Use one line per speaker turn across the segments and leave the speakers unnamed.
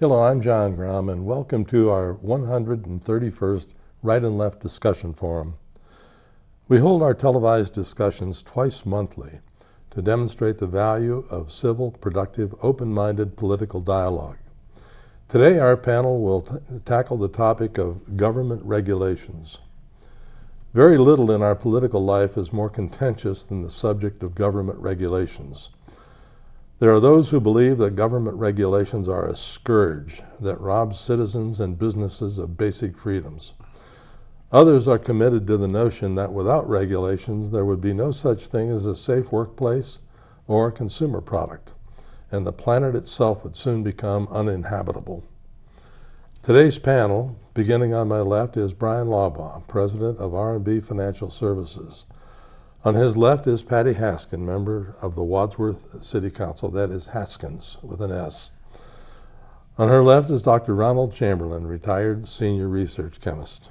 Hello, I'm John Grom, and welcome to our 131st Right and Left Discussion Forum. We hold our televised discussions twice monthly to demonstrate the value of civil, productive, open-minded political dialogue. Today, our panel will tackle the topic of government regulations. Very little in our political life is more contentious than the subject of government regulations. There are those who believe that government regulations are a scourge that robs citizens and businesses of basic freedoms. Others are committed to the notion that without regulations, there would be no such thing as a safe workplace or a consumer product, and the planet itself would soon become uninhabitable. Today's panel, beginning on my left, is Bryan Laubaugh, president of R&B Financial Services. On his left is Patty Haskins, member of the Wadsworth City Council. That is Haskins with an S. On her left is Dr. Ronald Chamberlin, retired senior research chemist.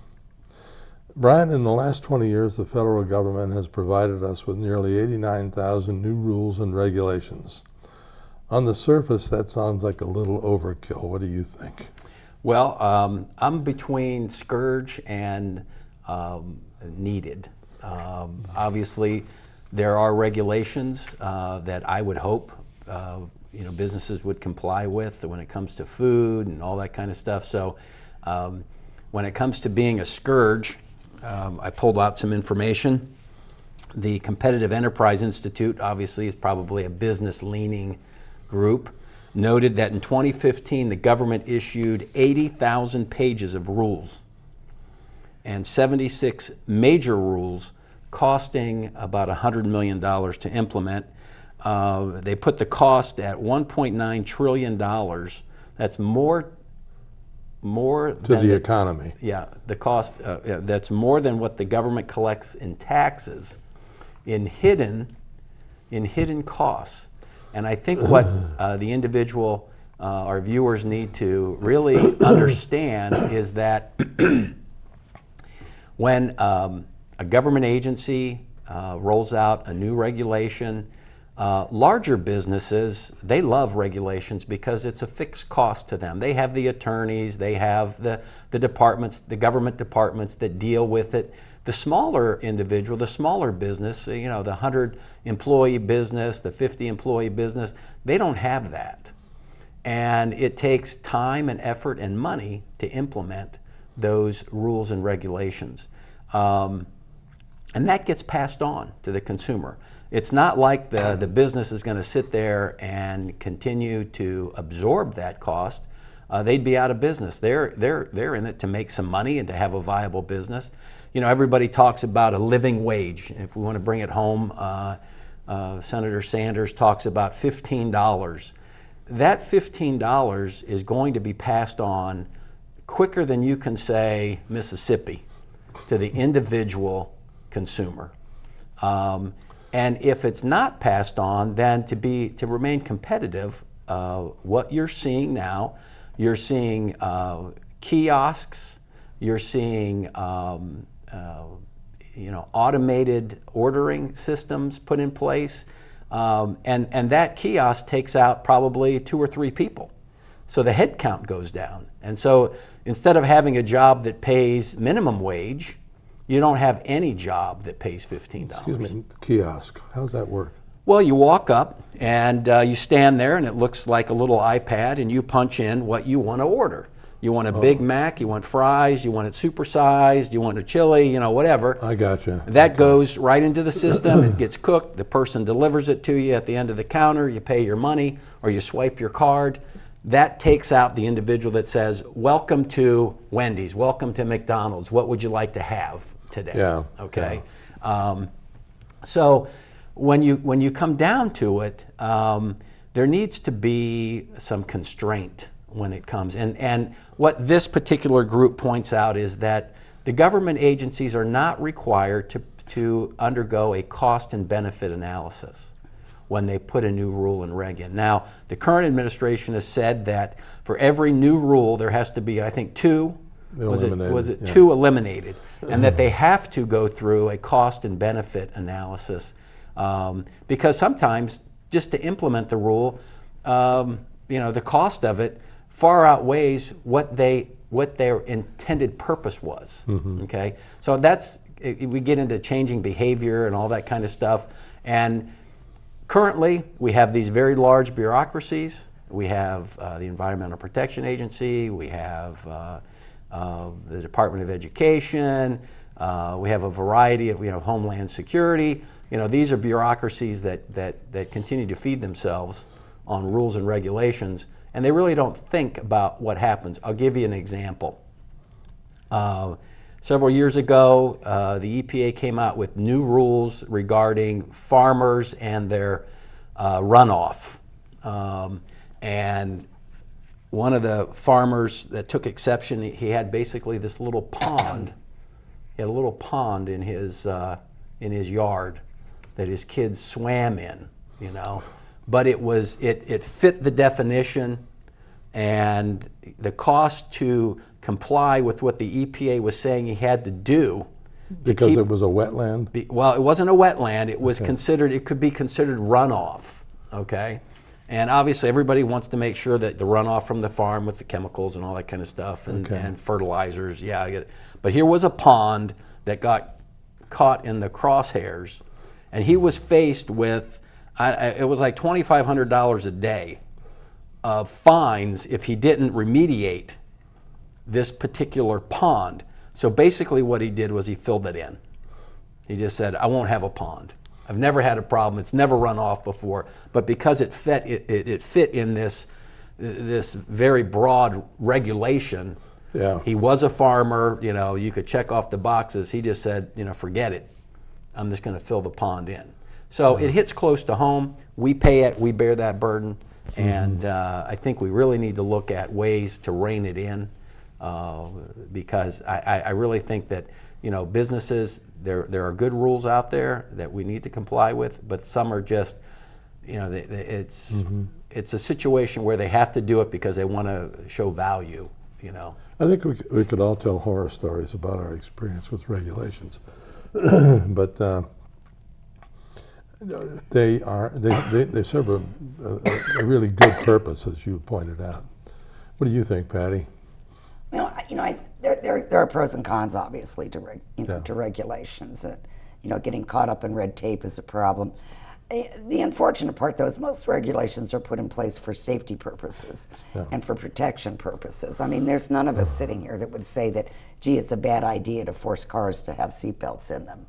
Bryan, in the last 20 years, the federal government has provided us with nearly 89,000 new rules and regulations. On the surface, that sounds like a little overkill. What do you think?
Well, I'm between scourge and needed. Obviously, there are regulations that I would hope businesses would comply with when it comes to food and all that kind of stuff. So when it comes to being a scourge, I pulled out some information. The Competitive Enterprise Institute, obviously, is probably a business-leaning group, noted that in 2015, the government issued 80,000 pages of rules and 76 major rules costing about $100 million to implement. They put the cost at $1.9 trillion. That's more
to the economy.
Yeah, the cost, that's more than what the government collects in taxes in hidden costs. And I think what the individual, our viewers need to really understand is that when a government agency rolls out a new regulation, larger businesses, they love regulations because it's a fixed cost to them. They have the attorneys, they have the departments, the government departments that deal with it. The smaller individual, the smaller business, the 100-employee business, the 50-employee business, they don't have that. And it takes time and effort and money to implement those rules and regulations. And that gets passed on to the consumer. It's not like the business is going to sit there and continue to absorb that cost. They'd be out of business. They're in it to make some money and to have a viable business. Everybody talks about a living wage. If we want to bring it home, Senator Sanders talks about $15. That $15 is going to be passed on quicker than you can say Mississippi to the individual consumer. And if it's not passed on, then to remain competitive, what you're seeing now, you're seeing kiosks, you're seeing automated ordering systems put in place, and that kiosk takes out probably 2 or 3 people. So the head count goes down. And so instead of having a job that pays minimum wage, you don't have any job that pays $15.
Excuse me, kiosk, how does that work?
Well, you walk up and you stand there and it looks like a little iPad and you punch in what you want to order. You want a Big Mac, you want fries, you want it supersized, you want a chili, whatever.
I gotcha.
That goes right into the system, it gets cooked, the person delivers it to you at the end of the counter, you pay your money or you swipe your card. That takes out the individual that says, welcome to Wendy's, welcome to McDonald's, what would you like to have today?
Yeah.
Okay. Yeah. So when you come down to it, there needs to be some constraint when it comes. And what this particular group points out is that the government agencies are not required to undergo a cost and benefit analysis when they put a new rule and reg in. Now, the current administration has said that for every new rule, there has to be, I think, 2 two eliminated, and that they have to go through a cost and benefit analysis because sometimes just to implement the rule, the cost of it far outweighs what their intended purpose was. Okay, so we get into changing behavior and all that kind of stuff. And currently, we have these very large bureaucracies. We have the Environmental Protection Agency. We have the Department of Education. We have a variety of, Homeland Security. These are bureaucracies that continue to feed themselves on rules and regulations, and they really don't think about what happens. I'll give you an example. Several years ago, the EPA came out with new rules regarding farmers and their runoff. And one of the farmers that took exception, he had basically this little pond. He had a little pond in his yard that his kids swam in, But it fit the definition, and the cost to comply with what the EPA was saying he had to do.
Because it was a wetland?
Well, it wasn't a wetland. It was considered, it could be considered runoff, okay? And obviously everybody wants to make sure that the runoff from the farm with the chemicals and all that kind of stuff and fertilizers, yeah, I get it. But here was a pond that got caught in the crosshairs, and he was faced with, it was like $2,500 a day of fines if he didn't remediate this particular pond. So basically what he did was he filled it in. He just said, I won't have a pond. I've never had a problem. It's never run off before. But because it fit in this very broad regulation, he was a farmer, you could check off the boxes. He just said, forget it. I'm just going to fill the pond in. So it hits close to home. We pay it. We bear that burden. And I think we really need to look at ways to rein it in. Because I really think that businesses, there are good rules out there that we need to comply with, but some are just it's a situation where they have to do it because they want to show value.
I think we could all tell horror stories about our experience with regulations, but they serve a really good purpose, as you pointed out. What do you think, Patty?
There are pros and cons, obviously, to regulations. Getting caught up in red tape is a problem. The unfortunate part, though, is most regulations are put in place for safety purposes and for protection purposes. I mean, there's none of us sitting here that would say that, gee, it's a bad idea to force cars to have seatbelts in them,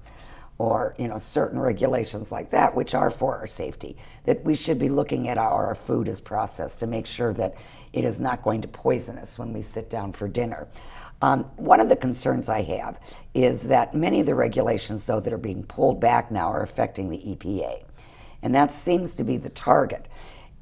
or certain regulations like that, which are for our safety. That we should be looking at how our food is processed to make sure that it is not going to poison us when we sit down for dinner. One of the concerns I have is that many of the regulations, though, that are being pulled back now are affecting the EPA. And that seems to be the target.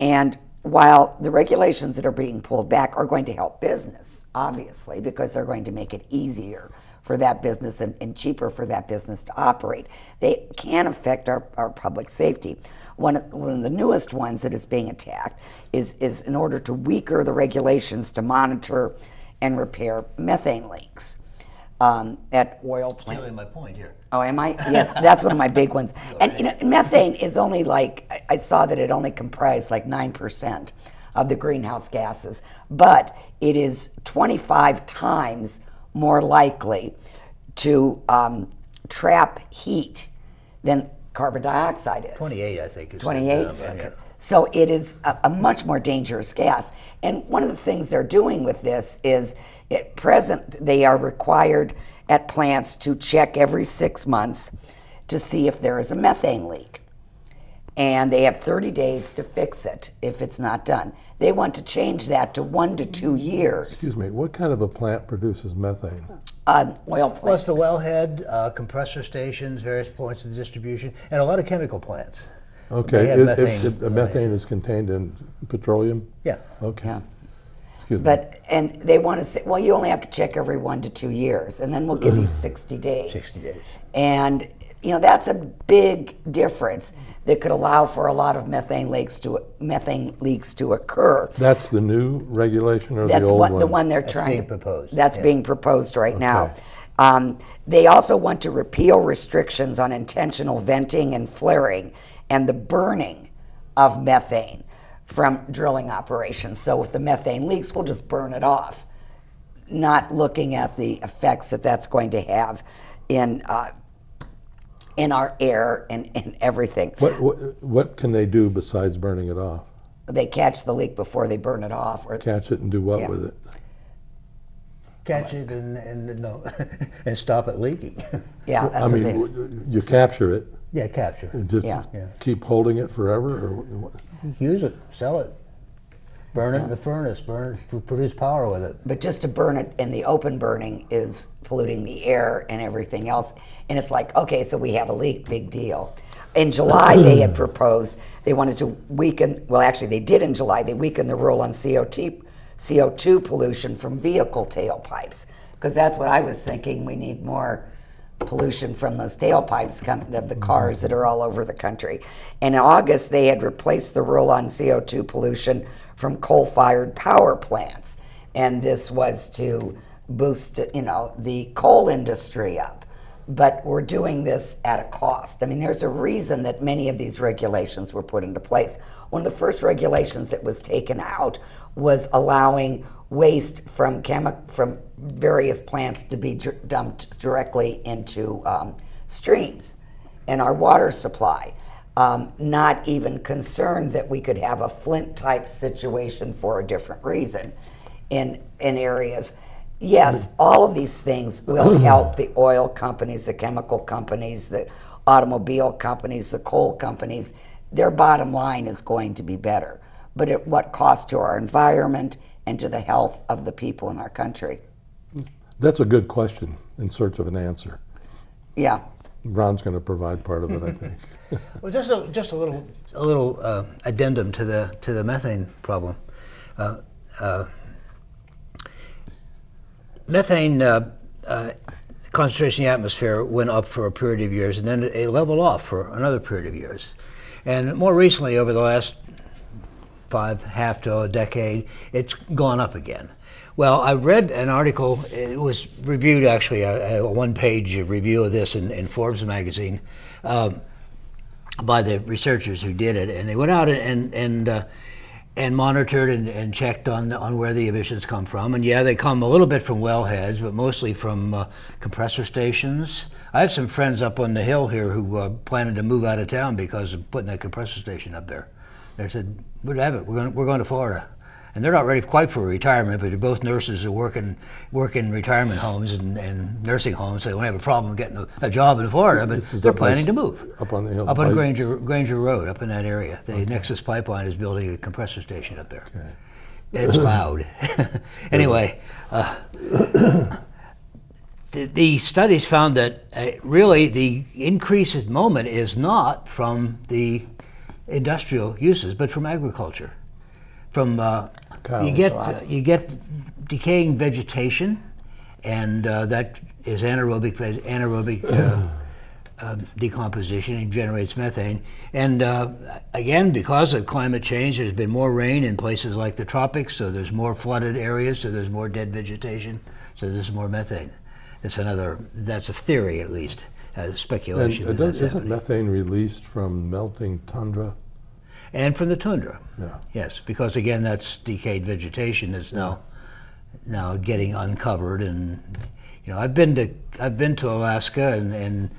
And while the regulations that are being pulled back are going to help business, obviously, because they're going to make it easier for that business and cheaper for that business to operate, they can affect our public safety. One of the newest ones that is being attacked is in order to weaker the regulations to monitor and repair methane leaks at oil plants.
Stealing my point here.
Oh, am I? Yes, that's one of my big ones. And methane is only I saw that it only comprised like 9% of the greenhouse gases, but it is 25 times more likely to trap heat than carbon dioxide is.
28, I think. Is
28?
Okay.
So it is a much more dangerous gas. And one of the things they're doing with this is, at present, they are required at plants to check every 6 months to see if there is a methane leak. And they have 30 days to fix it if it's not done. They want to change that to 1 to 2 years.
Excuse me, what kind of a plant produces methane?
Oil plants.
Plus the wellhead, compressor stations, various points of distribution, and a lot of chemical plants.
Okay,
They have methane.
methane is contained in petroleum?
Yeah.
Okay.
Yeah.
Excuse me.
And they want to say, well, you only have to check every 1 to 2 years, and then we'll give you 60 days.
60 days.
And that's a big difference that could allow for a lot of methane leaks to occur.
That's the new regulation or
That's
the old one?
the one they're
That's
trying
being
to
proposed.
That's
Yeah.
being proposed right now. They also want to repeal restrictions on intentional venting and flaring and the burning of methane from drilling operations. So if the methane leaks, we'll just burn it off, not looking at the effects that that's going to have in our air and everything.
What can they do besides burning it off?
They catch the leak before they burn it off. Or
Catch it and do what
Yeah.
with it?
Catch it and no, and stop it leaking.
yeah,
I
that's what they,
mean, you capture it
Yeah, capture.
and just
Yeah.
Yeah.
keep holding it forever, or what?
Use it, sell it, burn it in the furnace, produce power with it.
but just to burn it in the open burning is polluting the air and everything else. And it's like, okay, so we have a leak, big deal. In July, they had proposed, they wanted to weaken, well, actually, they did in July, they weakened the rule on CO2 pollution from vehicle tailpipes. Because that's what I was thinking, we need more pollution from those tailpipes coming of the cars that are all over the country. And in August, they had replaced the rule on CO2 pollution from coal-fired power plants. And this was to boost, the coal industry up. But we're doing this at a cost. I mean, there's a reason that many of these regulations were put into place. One of the first regulations that was taken out was allowing waste from various plants to be dumped directly into streams and our water supply. Not even concerned that we could have a Flint type situation for a different reason in areas. Yes, all of these things will help the oil companies, the chemical companies, the automobile companies, the coal companies. Their bottom line is going to be better. But at what cost to our environment and to the health of the people in our country?
That's a good question in search of an answer.
Yeah.
Ron's going to provide part of it, I think.
Well, just a little addendum to the methane problem. Methane concentration in the atmosphere went up for a period of years, and then it leveled off for another period of years. And more recently, over the last half to a decade, it's gone up again. Well, I read an article, it was reviewed actually, a one-page review of this in Forbes magazine by the researchers who did it, and they went out and monitored and checked on where the emissions come from. And yeah, they come a little bit from wellheads, but mostly from compressor stations. I have some friends up on the hill here who planning to move out of town because of putting a compressor station up there. They said, we'd have it, we're going to Florida. And they're not ready quite for retirement, but they're both nurses who work in retirement homes and nursing homes. So they don't have a problem getting a job in Florida, but they're planning to move.
Up on the hill.
Up on Granger Road, up in that area. The Nexus Pipeline is building a compressor station up there.
Okay.
It's loud. Anyway, the studies found that really the increase at the moment is not from the industrial uses, but from agriculture. From you get decaying vegetation, and that is anaerobic decomposition and generates methane. And again, because of climate change, there's been more rain in places like the tropics, so there's more flooded areas, so there's more dead vegetation, so there's more methane. That's a theory at least, speculation.
And isn't methane released from melting tundra?
And from the tundra.
Yeah.
Yes, because again, that's decayed vegetation that's now getting uncovered. And I've been to Alaska and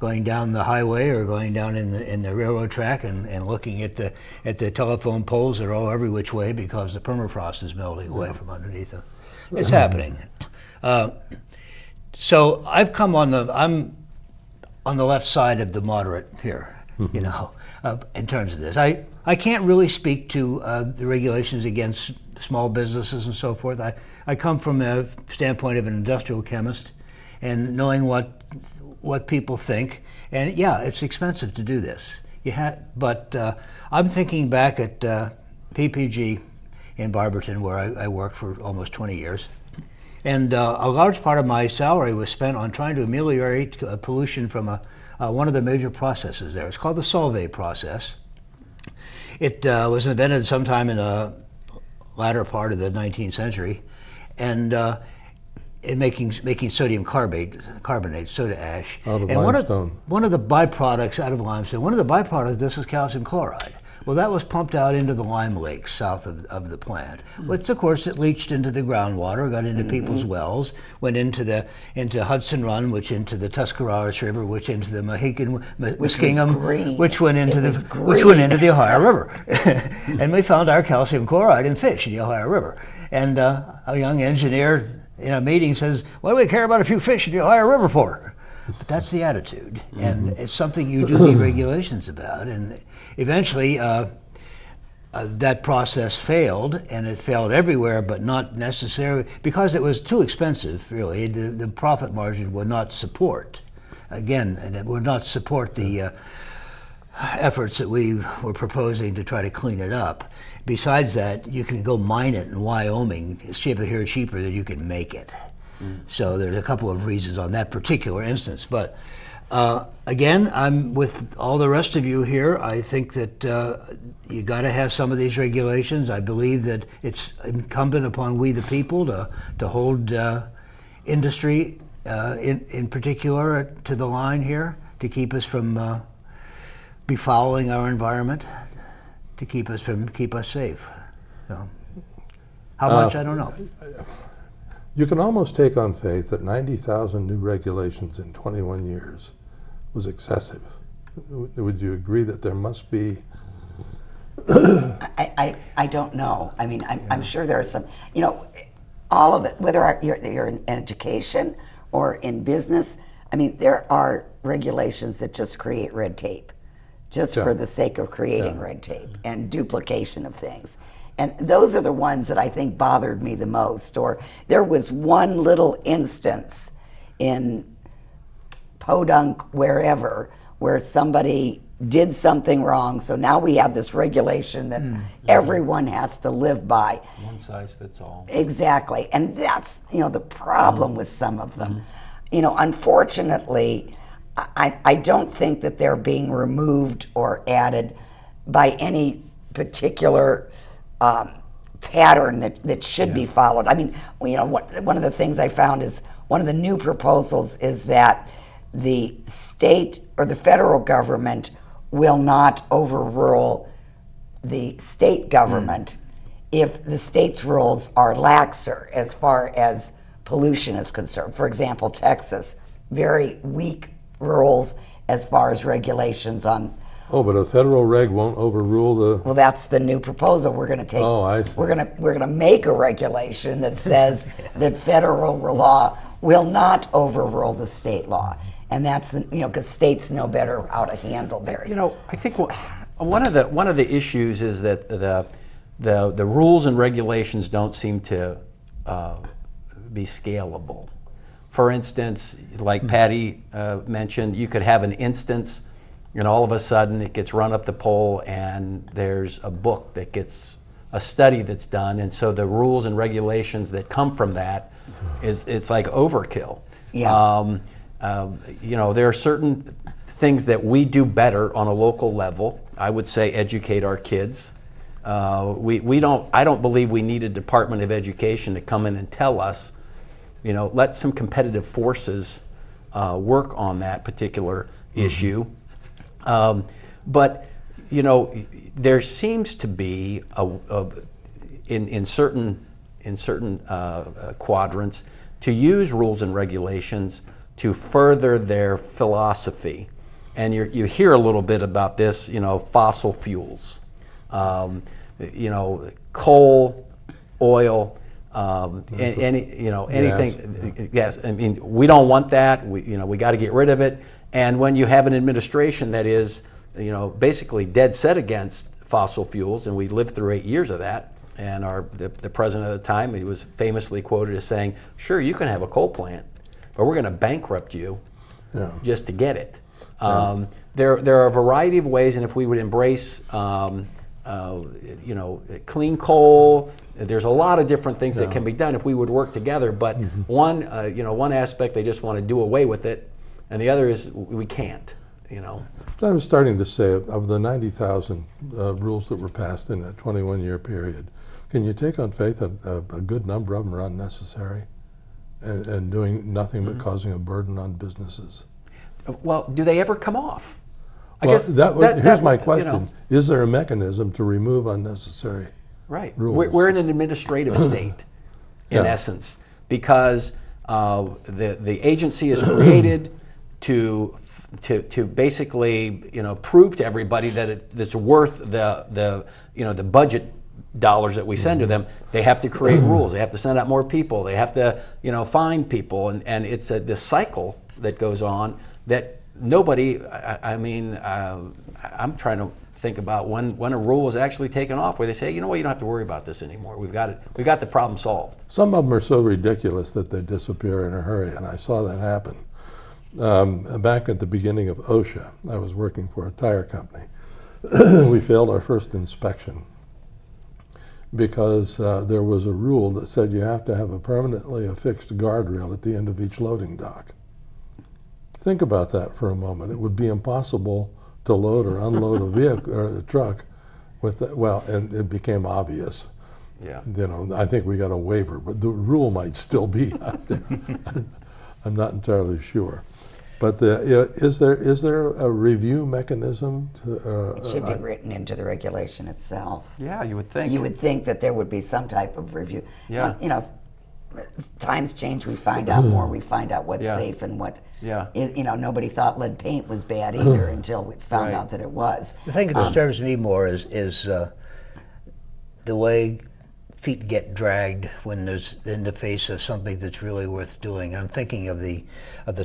going down the highway or going down in the railroad track and looking at the telephone poles that are all every which way because the permafrost is melting away from underneath them. It's happening. So I'm on the left side of the moderate here, in terms of this. I can't really speak to the regulations against small businesses and so forth. I come from a standpoint of an industrial chemist and knowing what people think. And yeah, it's expensive to do this. But I'm thinking back at PPG in Barberton, where I worked for almost 20 years. And a large part of my salary was spent on trying to ameliorate pollution from one of the major processes there. It's called the Solvay process. It was invented sometime in the latter part of the 19th century, and in making sodium carbonate, soda ash.
Out of
and
limestone.
One of the byproducts out of limestone, one of the byproducts of this is calcium chloride, Well, that was pumped out into the lime lakes south of the plant, which of course it leached into the groundwater, got into people's wells, went into Hudson Run, which into the Tuscarawas River, which into the Muskingum, which went into the Ohio River, and we found our calcium chloride in fish in the Ohio River. And a young engineer in a meeting says, "What do we care about a few fish in the Ohio River for?" But that's the attitude, and it's something you do need regulations about. And eventually, that process failed, and it failed everywhere, but not necessarily because it was too expensive. Really, the profit margin would not support. Again, and it would not support the efforts that we were proposing to try to clean it up. Besides that, you can go mine it in Wyoming. It's cheaper here, cheaper than you can make it. So there's a couple of reasons on that particular instance. But again, I'm with all the rest of you here. I think that you got to have some of these regulations. I believe that it's incumbent upon we the people to hold industry in particular to the line here, to keep us from befouling our environment, to keep us safe. So, how much, I don't know.
You can almost take on faith that 90,000 new regulations in 21 years was excessive. Would you agree that there must be?
I don't know. I mean, I'm sure there are some, all of it, whether you're in education or in business, I mean, there are regulations that just create red tape, just for the sake of creating red tape and duplication of things. And those are the ones that I think bothered me the most. Or there was one little instance in Podunk, wherever, where somebody did something wrong. So now we have this regulation that everyone has to live by.
One size fits all.
Exactly. And that's, the problem with some of them. Unfortunately, I don't think that they're being removed or added by any particular pattern that should be followed. I mean, one of the things I found is one of the new proposals is that the state or the federal government will not overrule the state government if the state's rules are laxer as far as pollution is concerned. For example, Texas, very weak rules as far as regulations on.
Oh, but a federal reg won't overrule the.
Well, that's the new proposal we're going to take.
Oh, I see.
We're going to make a regulation that says that federal law will not overrule the state law, and that's because states know better how to handle theirs.
I think one of the issues is that the rules and regulations don't seem to be scalable. For instance, like Patty mentioned, you could have an instance, and all of a sudden it gets run up the pole, and there's a book that gets a study that's done, and so the rules and regulations that come from that it's like overkill.
Yeah.
There are certain things that we do better on a local level. I would say educate our kids. I don't believe we need a Department of Education to come in and tell us, let some competitive forces work on that particular issue. But there seems to be in certain quadrants to use rules and regulations to further their philosophy, and you hear a little bit about this. Fossil fuels, coal, oil. Anything. Yes, I mean, we don't want that. We got to get rid of it. And when you have an administration that is, basically dead set against fossil fuels, and we lived through 8 years of that, and the president at the time, he was famously quoted as saying, "Sure, you can have a coal plant, but we're going to bankrupt you just to get it." There are a variety of ways, and if we would embrace clean coal, there's a lot of different things that can be done if we would work together. But one aspect, they just want to do away with it, and the other is we can't.
I was starting to say, of the 90,000 rules that were passed in a 21-year period, can you take on faith a good number of them are unnecessary and doing nothing but causing a burden on businesses?
Well, do they ever come off? I
Well,
guess
here's my
you
question.
know,
Is there a mechanism to remove unnecessary?
right.
rules.
We're in an administrative state, in
Yeah.
essence, because the agency is created to basically prove to everybody that it's worth the budget dollars that we send to them. They have to create rules. They have to send out more people. They have to find people, and it's this cycle that goes on that nobody. I'm trying to think about when a rule is actually taken off, where they say, you know what, you don't have to worry about this anymore. We've got it. We got the problem solved.
Some of them are so ridiculous that they disappear in a hurry, and I saw that happen. Back at the beginning of OSHA, I was working for a tire company. We failed our first inspection because there was a rule that said you have to have a permanently affixed guardrail at the end of each loading dock. Think about that for a moment. It would be impossible to load or unload a vehicle or a truck with that. Well, and it became obvious.
Yeah.
I think we got a waiver, but the rule might still be out there. I'm not entirely sure. But is there a review mechanism?
It should be written into the regulation itself.
Yeah, you would think.
You would think that there would be some type of review.
Yeah.
Times change. We find out more. We find out what's
Yeah.
safe and what.
Yeah.
Nobody thought lead paint was bad either until we found
Right.
out that it was.
The thing that disturbs me more is the way feet get dragged when there's in the face of something that's really worth doing. I'm thinking of the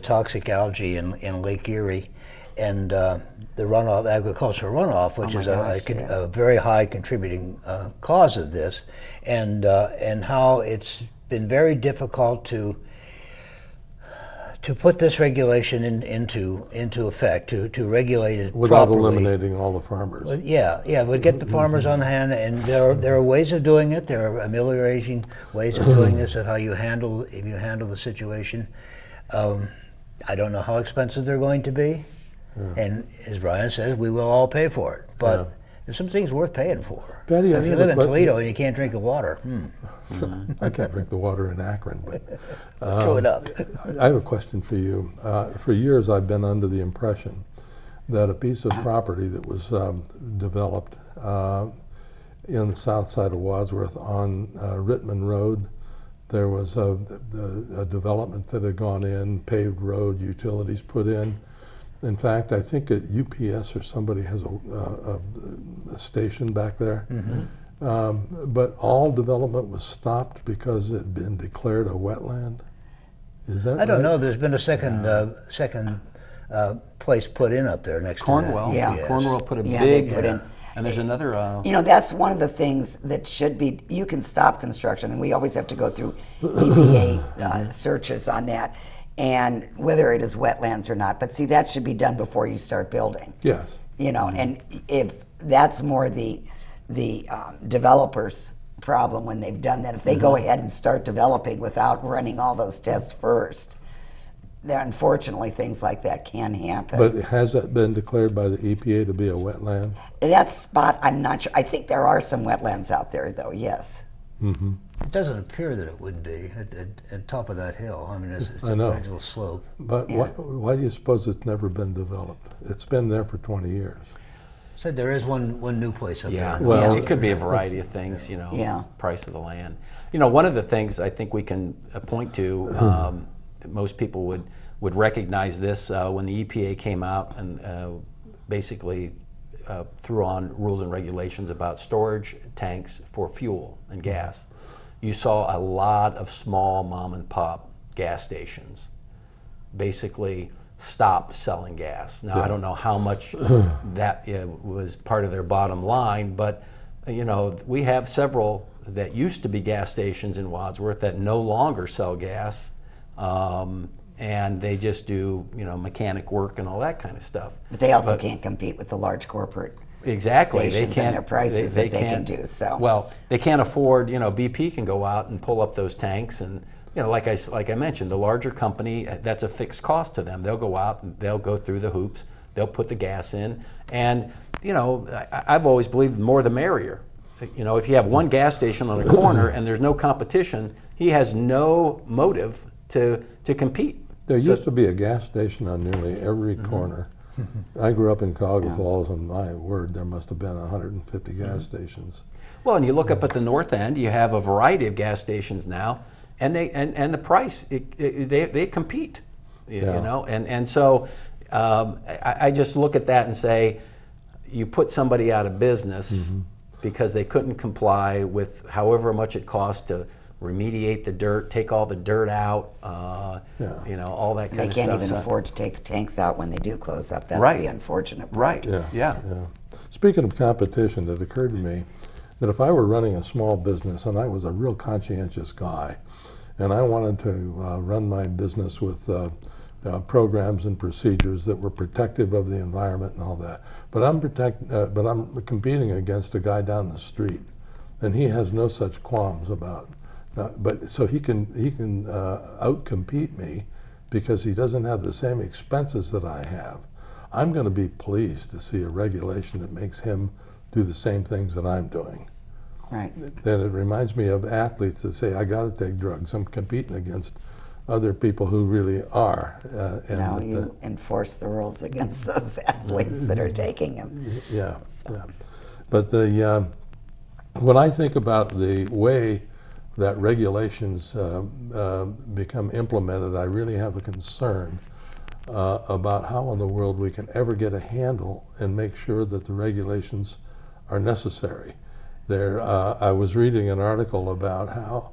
toxic algae in Lake Erie, and the runoff, agricultural runoff, which
my
is
gosh,
a very high contributing cause of this, and how it's been very difficult to put this regulation into effect, to regulate it
Without
properly.
eliminating all the farmers.
Well, yeah, but get the farmers on hand, and there are ways of doing it. There are ameliorating ways of doing this, of how you handle the situation. I don't know how expensive they're going to be, and as Bryan says, we will all pay for it. But there's some things worth paying for.
Betty, I
if you
have
live
a
in
question.
Toledo and you can't drink the water,
I can't drink the water in Akron, but
true enough.
I have a question for you. For years, I've been under the impression that a piece of property that was developed in the south side of Wadsworth on Ritzman Road, there was a development that had gone in, paved road, utilities put in. In fact, I think at UPS or somebody has a station back there. But all development was stopped because it had been declared a wetland. Is that
I don't
right?
know. There's been a second place put in up there next
Cornwell.
to that.
Yeah.
Yes.
Cornwell put a
they
big.
put in.
And there's another.
That's one of the things that should be. You can stop construction, and we always have to go through EPA searches on that, and whether it is wetlands or not. But see, that should be done before you start building.
Yes.
And if that's more the developers' problem when they've done that, if they go ahead and start developing without running all those tests first, then unfortunately things like that can happen.
But has that been declared by the EPA to be a wetland?
That spot, I'm not sure. I think there are some wetlands out there, though. Yes.
It doesn't appear that it would be at top of that hill. I mean, it's
I
a
know.
gradual slope.
But why do you suppose it's never been developed? It's been there for 20 years.
Said there is one new place up
Yeah,
there.
Well,
it could be a variety of things,
Yeah.
price of the land. One of the things I think we can point to, most people would recognize this when the EPA came out and basically threw on rules and regulations about storage tanks for fuel and gas. You saw a lot of small mom and pop gas stations basically stop selling gas. Now, I don't know how much that was part of their bottom line, but we have several that used to be gas stations in Wadsworth that no longer sell gas, and they just do mechanic work and all that kind of stuff.
But they also can't compete with the large corporate
Exactly,
stations and their prices that they can do. So
well, they can't afford. BP can go out and pull up those tanks, and like I mentioned, the larger company, that's a fixed cost to them. They'll go out and they'll go through the hoops. They'll put the gas in, and I've always believed the more the merrier. If you have one gas station on a corner and there's no competition, he has no motive to compete.
There used to be a gas station on nearly every corner I grew up in Cuyahoga Falls, and my word, there must have been 150 gas stations.
Well, and you look up at the north end, you have a variety of gas stations now, and the price, they compete, you know, and so I just look at that and say, you put somebody out of business because they couldn't comply with however much it costs to remediate the dirt, take all the dirt out, you know, all that kind of stuff.
They can't even afford to take the tanks out when they do close up. That's the unfortunate part.
Right. Yeah.
Speaking of competition, it occurred to me that if I were running a small business and I was a real conscientious guy, and I wanted to run my business with programs and procedures that were protective of the environment and all that, but I'm competing against a guy down the street, and he has no such qualms about. But so he can outcompete me because he doesn't have the same expenses that I have. I'm going to be pleased to see a regulation that makes him do the same things that I'm doing.
Right.
Then it reminds me of athletes that say, I got to take drugs. I'm competing against other people who really are.
Now you enforce the rules against those athletes that are taking them.
Yeah. But when I think about the way that regulations become implemented, I really have a concern about how in the world we can ever get a handle and make sure that the regulations are necessary. I was reading an article about how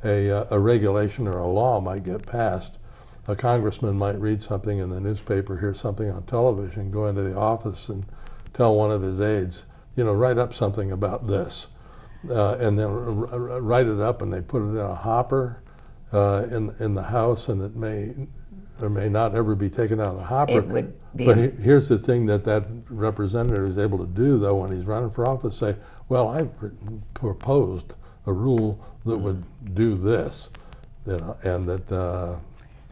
a regulation or a law might get passed. A congressman might read something in the newspaper, hear something on television, go into the office and tell one of his aides, you know, write up something about this. And then write it up, and they put it in a hopper in the House, and it may or may not ever be taken out of the hopper.
It would be.
But here's the thing that representative is able to do, though, when he's running for office, say, well, I proposed a rule that would do this, you know, and that
The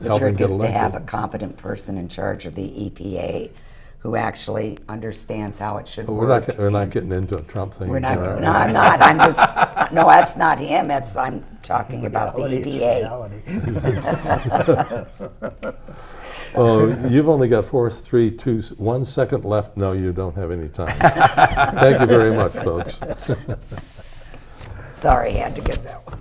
help him
trick
get
is to
elected.
have a competent person in charge of the EPA who actually understands how it should work.
We're not getting into a Trump thing.
We're not. No, I'm not. I'm just. No, that's not him. I'm talking about the EPA.
Oh, you've only got 4, 3, 2, 1 second left. No, you don't have any time. Thank you very much, folks.
Sorry, had to get that one.